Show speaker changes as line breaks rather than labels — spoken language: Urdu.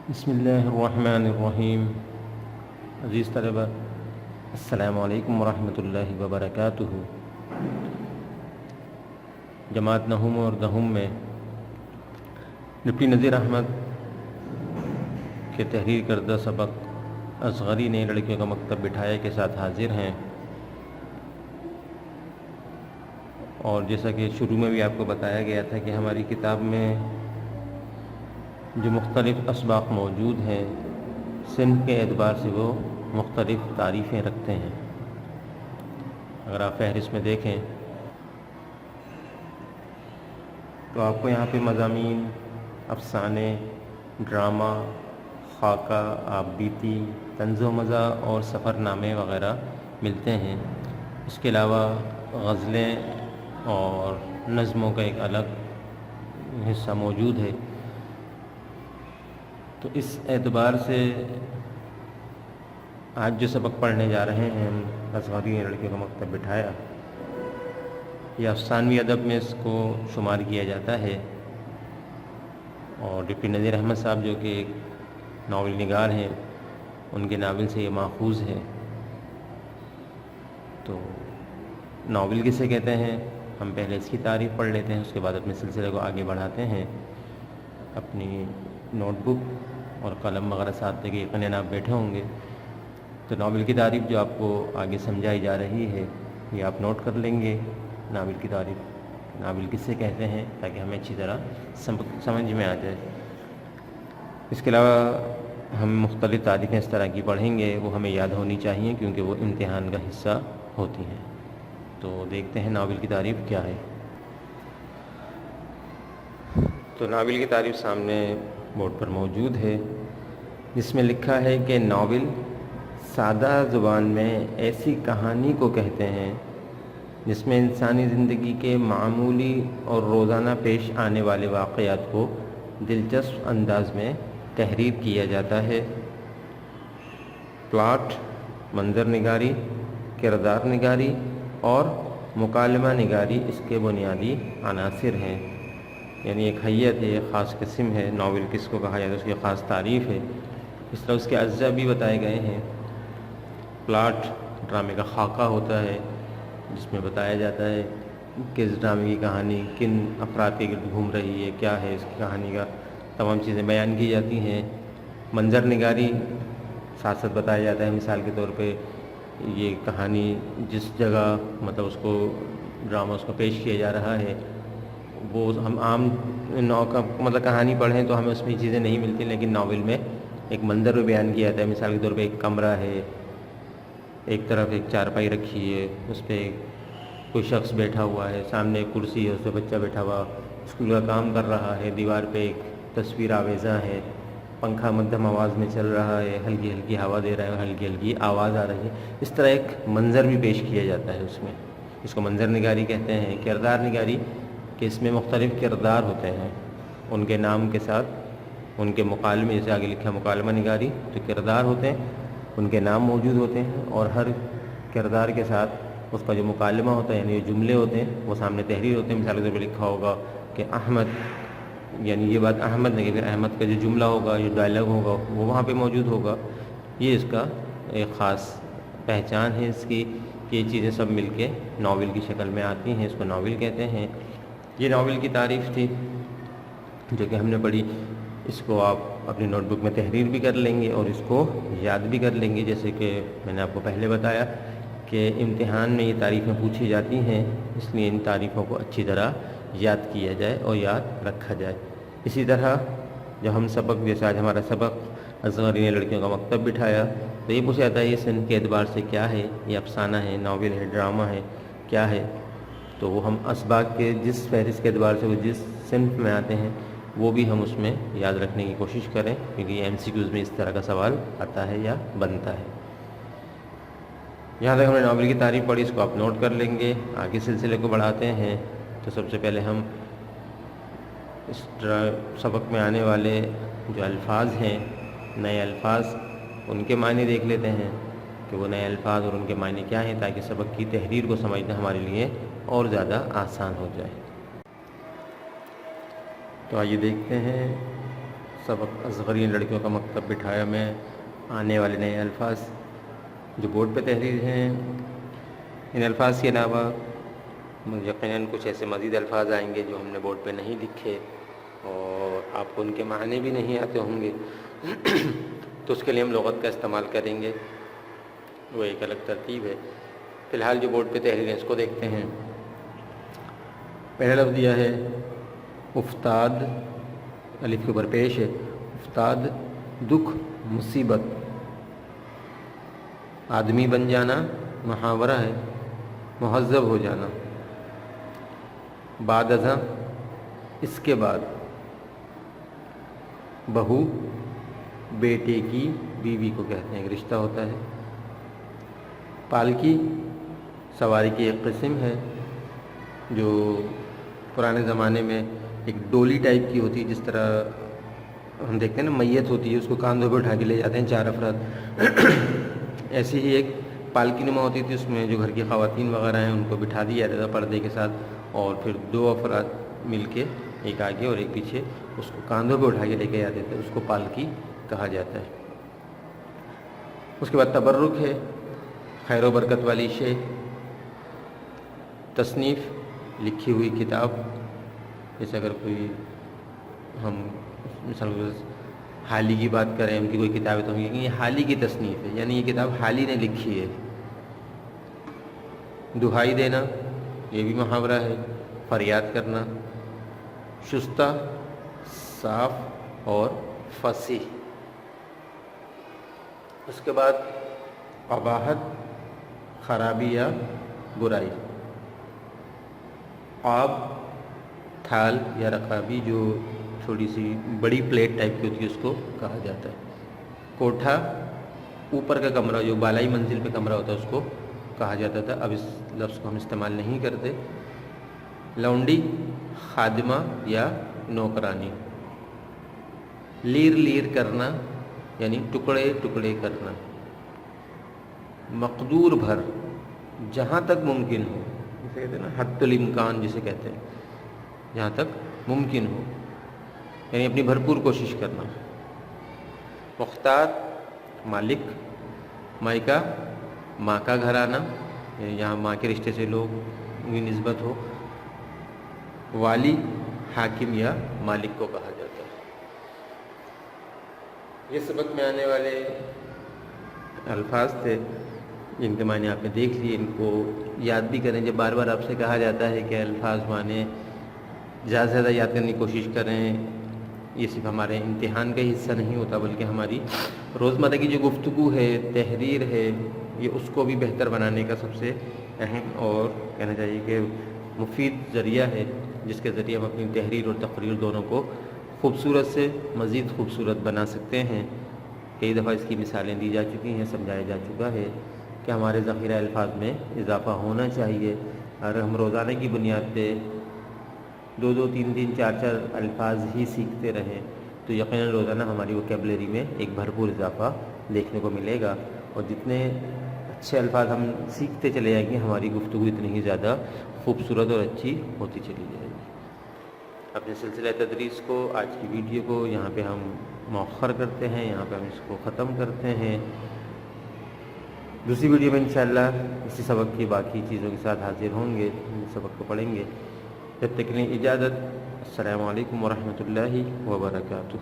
بسم اللہ الرحمن الرحیم۔ عزیز طلبہ، السلام علیکم ورحمۃ اللہ وبرکاتہ۔ جماعت نہوم اور دہوم میں ڈپٹی نذیر احمد کے تحریر کردہ سبق اصغری نئی لڑکیوں کا مکتب بٹھایا کے ساتھ حاضر ہیں، اور جیسا کہ شروع میں بھی آپ کو بتایا گیا تھا کہ ہماری کتاب میں جو مختلف اسباق موجود ہیں صنف کے اعتبار سے وہ مختلف تعریفیں رکھتے ہیں۔ اگر آپ فہرست میں دیکھیں تو آپ کو یہاں پہ مضامین، افسانے، ڈرامہ، خاکہ، آپ بیتی، طنز و مزاح اور سفر نامے وغیرہ ملتے ہیں۔ اس کے علاوہ غزلیں اور نظموں کا ایک الگ حصہ موجود ہے۔ تو اس اعتبار سے آج جو سبق پڑھنے جا رہے ہیں ہم، اصغری لڑکیوں کا مکتب بٹھایا، یہ افسانوی ادب میں اس کو شمار کیا جاتا ہے، اور ڈپٹی نذیر احمد صاحب جو کہ ایک ناول نگار ہیں، ان کے ناول سے یہ ماخوذ ہے۔ تو ناول کسے کہتے ہیں، ہم پہلے اس کی تعریف پڑھ لیتے ہیں، اس کے بعد اپنے سلسلے کو آگے بڑھاتے ہیں۔ اپنی نوٹ بک اور قلم وغیرہ ساتھ لے کے یقیناً آپ بیٹھے ہوں گے، تو ناول کی تعریف جو آپ کو آگے سمجھائی جا رہی ہے یہ آپ نوٹ کر لیں گے۔ ناول کی تعریف، ناول کسے کہتے ہیں، تاکہ ہمیں اچھی طرح سمجھ میں آ جائے۔ اس کے علاوہ ہم مختلف تعریفیں اس طرح کی پڑھیں گے، وہ ہمیں یاد ہونی چاہیے کیونکہ وہ امتحان کا حصہ ہوتی ہیں۔ تو دیکھتے ہیں ناول کی تعریف کیا ہے۔ تو ناول کی تعریف سامنے بورڈ پر موجود ہے، جس میں لکھا ہے کہ ناول سادہ زبان میں ایسی کہانی کو کہتے ہیں جس میں انسانی زندگی کے معمولی اور روزانہ پیش آنے والے واقعات کو دلچسپ انداز میں تحریر کیا جاتا ہے۔ پلاٹ، منظر نگاری، کردار نگاری اور مکالمہ نگاری اس کے بنیادی عناصر ہیں۔ یعنی ایک حیت ہے، ایک خاص قسم ہے، ناول کس کو کہا جاتا ہے، اس کی خاص تعریف ہے۔ اس طرح اس کے اجزاء بھی بتائے گئے ہیں۔ پلاٹ ڈرامے کا خاکہ ہوتا ہے، جس میں بتایا جاتا ہے کہ اس ڈرامے کی کہانی کن افراد کے گرد گھوم رہی ہے، کیا ہے اس کی کہانی کا، تمام چیزیں بیان کی جاتی ہیں۔ منظر نگاری ساتھ ساتھ بتایا جاتا ہے، مثال کے طور پہ یہ کہانی جس جگہ مطلب اس کو ڈرامہ اس کو پیش کیا جا رہا ہے، وہ ہم عام نو کا مطلب کہانی پڑھیں تو ہمیں اس میں یہ چیزیں نہیں ملتی، لیکن ناول میں ایک منظر بھی بیان کیا جاتا ہے۔ مثال کے طور پہ ایک کمرہ ہے، ایک طرف ایک چارپائی رکھی ہے، اس پہ کوئی شخص بیٹھا ہوا ہے، سامنے ایک کرسی ہے، اس پہ بچہ بیٹھا ہوا اسکول کا کام کر رہا ہے، دیوار پہ ایک تصویر آویزاں ہے، پنکھا مدھم آواز میں چل رہا ہے، ہلکی ہلکی ہوا دے رہا ہے، ہلکی ہلکی آواز آ رہی ہے۔ اس طرح ایک منظر بھی پیش کیا جاتا ہے اس میں، اس کو منظر نگاری کہتے ہیں۔ کردار نگاری کہ اس میں مختلف کردار ہوتے ہیں، ان کے نام کے ساتھ ان کے مکالمے، جیسے آگے لکھا مکالمہ نگاری، جو کردار ہوتے ہیں ان کے نام موجود ہوتے ہیں، اور ہر کردار کے ساتھ اس کا جو مکالمہ ہوتا ہے، یعنی جو جملے ہوتے ہیں وہ سامنے تحریر ہوتے ہیں۔ مثال کے طور پہ لکھا ہوگا کہ احمد، یعنی یہ بات احمد نے کہ پھر احمد کا جو جملہ ہوگا، جو ڈائلاگ ہوگا وہ وہاں پہ موجود ہوگا۔ یہ اس کا ایک خاص پہچان ہے اس کی، کہ یہ چیزیں سب مل کے ناول کی شکل میں آتی ہیں، اس کو ناول کہتے ہیں۔ یہ ناول کی تعریف تھی جو کہ ہم نے پڑھی۔ اس کو آپ اپنی نوٹ بک میں تحریر بھی کر لیں گے اور اس کو یاد بھی کر لیں گے، جیسے کہ میں نے آپ کو پہلے بتایا کہ امتحان میں یہ تعریفیں پوچھی جاتی ہیں، اس لیے ان تعریفوں کو اچھی طرح یاد کیا جائے اور یاد رکھا جائے۔ اسی طرح جب ہم سبق، جیسے آج ہمارا سبق اصغری نے لڑکیوں کا مکتب بٹھایا، تو یہ پوچھا جاتا ہے یہ صنف کے اعتبار سے کیا ہے، یہ افسانہ ہے، ناول ہے، ڈرامہ ہے، کیا ہے؟ تو وہ ہم اسباق کے جس فہرست کے اعتبار سے وہ جس صنف میں آتے ہیں وہ بھی ہم اس میں یاد رکھنے کی کوشش کریں، کیونکہ یہ MCQs میں اس طرح کا سوال آتا ہے یا بنتا ہے۔ یہاں تک ہم نے ناول کی تعریف پڑھی، اس کو آپ نوٹ کر لیں گے۔ آگے سلسلے کو بڑھاتے ہیں، تو سب سے پہلے ہم اس سبق میں آنے والے جو الفاظ ہیں، نئے الفاظ، ان کے معنی دیکھ لیتے ہیں کہ وہ نئے الفاظ اور ان کے معنی کیا ہیں، تاکہ سبق کی تحریر کو سمجھنا ہمارے لیے اور زیادہ آسان ہو جائے۔ تو آئیے دیکھتے ہیں سبق اصغری لڑکیوں کا مکتب بٹھایا میں، آنے والے نئے الفاظ جو بورڈ پہ تحریر ہیں، ان الفاظ کے علاوہ یقیناً کچھ ایسے مزید الفاظ آئیں گے جو ہم نے بورڈ پہ نہیں لکھے اور آپ کو ان کے معنی بھی نہیں آتے ہوں گے تو اس کے لیے ہم لغت کا استعمال کریں گے، وہ ایک الگ ترتیب ہے۔ فی الحال جو بورڈ پہ تحریر ہے اس کو دیکھتے ہیں۔ پہلا لفظ دیا ہے افتاد، الف کے اوپر پیش ہے، افتاد دکھ مصیبت، آدمی بن جانا محاورہ ہے، مہذب ہو جانا۔ بعد ازاں اس کے بعد، بہو بیٹے کی بیوی کو کہتے ہیں، ایک رشتہ ہوتا ہے۔ پالکی سواری کی ایک قسم ہے جو پرانے زمانے میں ایک ڈولی ٹائپ کی ہوتی ہے، جس طرح ہم دیکھتے ہیں نا میت ہوتی ہے، اس کو کاندھوں پہ اٹھا کے لے جاتے ہیں 4 افراد، ایسی ہی ایک پالکی نما ہوتی تھی، اس میں جو گھر کی خواتین وغیرہ ہیں ان کو بٹھا دیا جاتا تھا پردے کے ساتھ، اور پھر 2 افراد مل کے، ایک آگے اور ایک پیچھے، اس کو کاندھوں پہ اٹھا کے لے کے جاتے تھے، اس کو پالکی کہا جاتا ہے۔ اس کے بعد تبرک ہے، خیر و برکت والی شے۔ تصنیف لکھی ہوئی کتاب، جیسے اگر کوئی ہم مثال حالی کی بات کریں، ان کی کوئی کتاب ہے تو ہم کہیں گے یہ حالی کی تصنیف ہے، یعنی یہ کتاب حالی نے لکھی ہے۔ دہائی دینا یہ بھی محاورہ ہے، فریاد کرنا۔ شستہ صاف اور فصیح۔ اس کے بعد قباحت خرابی یا برائی۔ آب تھال یا رکابی جو چھوٹی سی بڑی پلیٹ ٹائپ کی ہوتی ہے اس کو کہا جاتا ہے۔ کوٹھا اوپر کا کمرہ جو بالائی منزل پہ کمرہ ہوتا ہے اس کو کہا جاتا تھا، اب اس لفظ کو ہم استعمال نہیں کرتے۔ لونڈی خادمہ یا نوکرانی۔ لیر لیر کرنا یعنی ٹکڑے ٹکڑے کرنا۔ مقدور بھر جہاں تک ممکن ہو، جسے کہتے ہیں نا حد الامکان جسے کہتے ہیں، جہاں تک ممکن ہو یعنی اپنی بھرپور کوشش کرنا۔ مختار مالک، مائکہ ماں کا گھرانہ یعنی جہاں ماں کے رشتے سے لوگ کی نسبت ہو۔ والی حاکم یا مالک کو کہا جاتا ہے۔ یہ سبق میں آنے والے الفاظ تھے جن کے معنی آپ نے دیکھ لیے، ان کو یاد بھی کریں۔ جب بار بار آپ سے کہا جاتا ہے کہ الفاظ معنی زیادہ سے زیادہ یاد کرنے کی کوشش کریں، یہ صرف ہمارے امتحان کا حصہ نہیں ہوتا بلکہ ہماری روزمرہ کی جو گفتگو ہے، تحریر ہے، یہ اس کو بھی بہتر بنانے کا سب سے اہم اور کہنا چاہیے کہ مفید ذریعہ ہے، جس کے ذریعے ہم اپنی تحریر اور تقریر دونوں کو خوبصورت سے مزید خوبصورت بنا سکتے ہیں۔ کئی دفعہ اس کی مثالیں دی جا چکی ہیں، سمجھایا جا چکا ہے کہ ہمارے ذخیرہ الفاظ میں اضافہ ہونا چاہیے۔ اگر ہم روزانہ کی بنیاد پہ 2 3 4 الفاظ ہی سیکھتے رہیں تو یقیناً روزانہ ہماری ووکیبلری میں ایک بھرپور اضافہ دیکھنے کو ملے گا، اور جتنے اچھے الفاظ ہم سیکھتے چلے جائیں گے ہماری گفتگو اتنی ہی زیادہ خوبصورت اور اچھی ہوتی چلی جائے گی۔ اپنے سلسلہ تدریس کو، آج کی ویڈیو کو یہاں پہ ہم مؤخر کرتے ہیں، یہاں پہ ہم اس کو ختم کرتے ہیں۔ دوسری ویڈیو میں انشاءاللہ اسی سبق کی باقی چیزوں کے ساتھ حاضر ہوں گے، سبق کو پڑھیں گے۔ جب تک کے لیے اجازت، السلام علیکم ورحمۃ اللہ وبرکاتہ۔